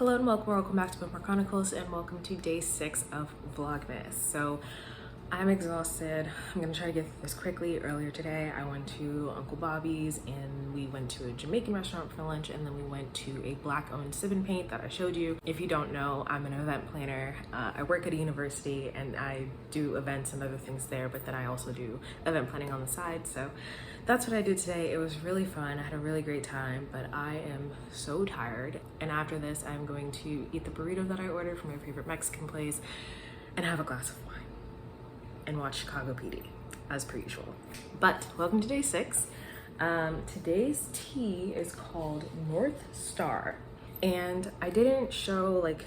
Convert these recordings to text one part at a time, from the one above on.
Hello and welcome back to Bookmark Chronicles, and welcome to day 6 of Vlogmas. So I'm exhausted. I'm gonna try to get through this quickly. Earlier today I went to Uncle Bobby's and we went to a Jamaican restaurant for lunch, and then we went to a black owned sip and paint that I showed you. If you don't know, I'm an event planner. I work at a university and I do events and other things there, but then I also do event planning on the side. So that's what I did today. It was really fun. I had a really great time, but I am so tired. And after this, I'm going to eat the burrito that I ordered from my favorite Mexican place and have a glass of wine and watch Chicago PD as per usual. But welcome to day 6. Today's tea is called North Star, and I didn't show like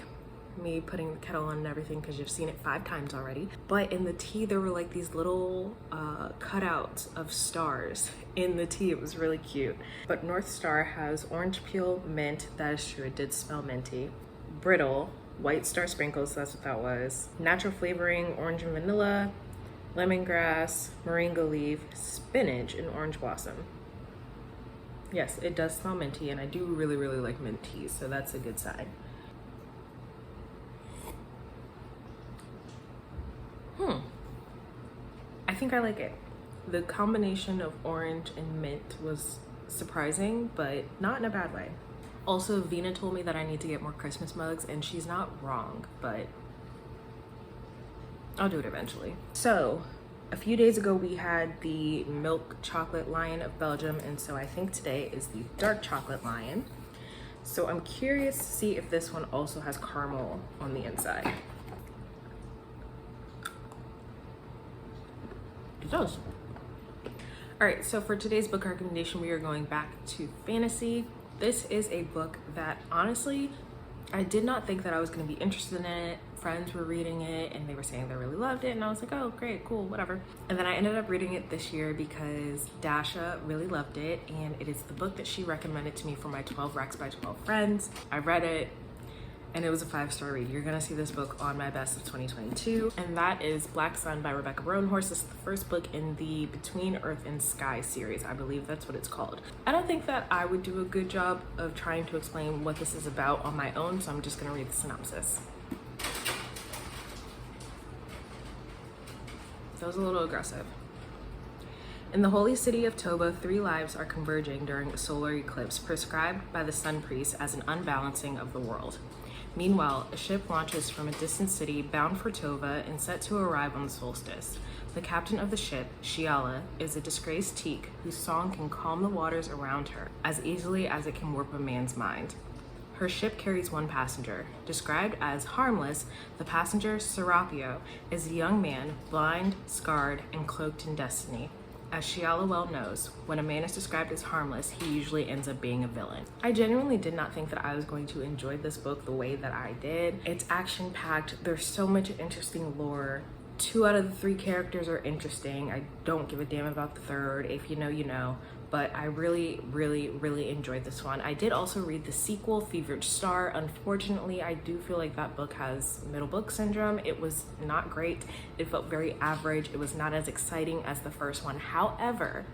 me putting the kettle on and everything because you've seen it 5 times already, but in the tea there were like these little cutouts of stars in the tea. It was really cute. But North Star has orange peel, mint, that is true, it did smell minty, brittle, white star sprinkles, that's what that was, natural flavoring, orange and vanilla, lemongrass, moringa leaf, spinach, and orange blossom. Yes, it does smell minty, and I do really like mint teas, so that's a good sign. I think I like it. The combination of orange and mint was surprising, but not in a bad way. Also, Vina told me that I need to get more Christmas mugs, and she's not wrong, but I'll do it eventually. So, a few days ago we had the milk chocolate lion of Belgium, and so I think today is the dark chocolate lion. So I'm curious to see if this one also has caramel on the inside. It does. All right, so for today's book recommendation, we are going back to fantasy. This is a book that honestly, I did not think that I was going to be interested in it. Friends were reading it and they were saying they really loved it, and I was like, oh great, cool, whatever. And then I ended up reading it this year because Dasha really loved it, and it is the book that she recommended to me for my 12 Recs by 12 friends. I read it and it was a 5-star read. You're gonna see this book on my best of 2022, and that is Black Sun by Rebecca Roanhorse. This is the first book in the Between Earth and Sky series. I believe that's what it's called. I don't think that I would do a good job of trying to explain what this is about on my own, so I'm just gonna read the synopsis. That was a little aggressive. In the holy city of Toba, 3 lives are converging during a solar eclipse prescribed by the sun priest as an unbalancing of the world. Meanwhile, a ship launches from a distant city bound for Tova and set to arrive on the solstice. The captain of the ship, Shiala, is a disgraced teak whose song can calm the waters around her as easily as it can warp a man's mind. Her ship carries 1 passenger. Described as harmless, the passenger, Serapio, is a young man, blind, scarred, and cloaked in destiny. As Shiala well knows, when a man is described as harmless, he usually ends up being a villain. I genuinely did not think that I was going to enjoy this book the way that I did. It's action-packed. There's so much interesting lore. 2 out of the 3 characters are interesting. I don't give a damn about the 3rd. If you know, you know. But I really enjoyed this one. I did also read the sequel, Fevered Star. Unfortunately, I do feel like that book has middle book syndrome. It was not great. It felt very average. It was not as exciting as the first one. However,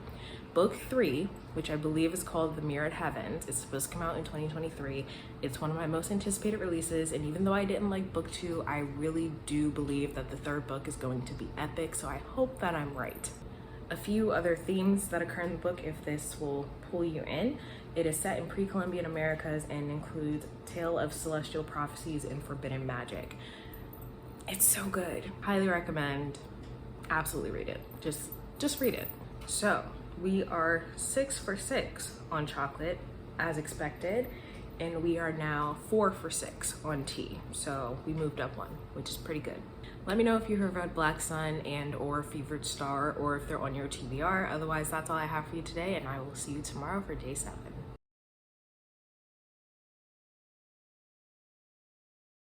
book 3, which I believe is called The Mirrored Heavens, is supposed to come out in 2023. It's one of my most anticipated releases, and even though I didn't like book 2, I really do believe that the 3rd book is going to be epic, so I hope that I'm right. A few other themes that occur in the book, if this will pull you in. It is set in pre-Columbian Americas and includes tale of celestial prophecies and forbidden magic. It's so good. Highly recommend. Absolutely read it. Just read it. So we are 6 for 6 on chocolate as expected, and we are now 4 for 6 on tea. So we moved up 1, which is pretty good. Let me know if you have read Black Sun and or Fevered Star, or if they're on your TBR. Otherwise, that's all I have for you today, and I will see you tomorrow for day 7.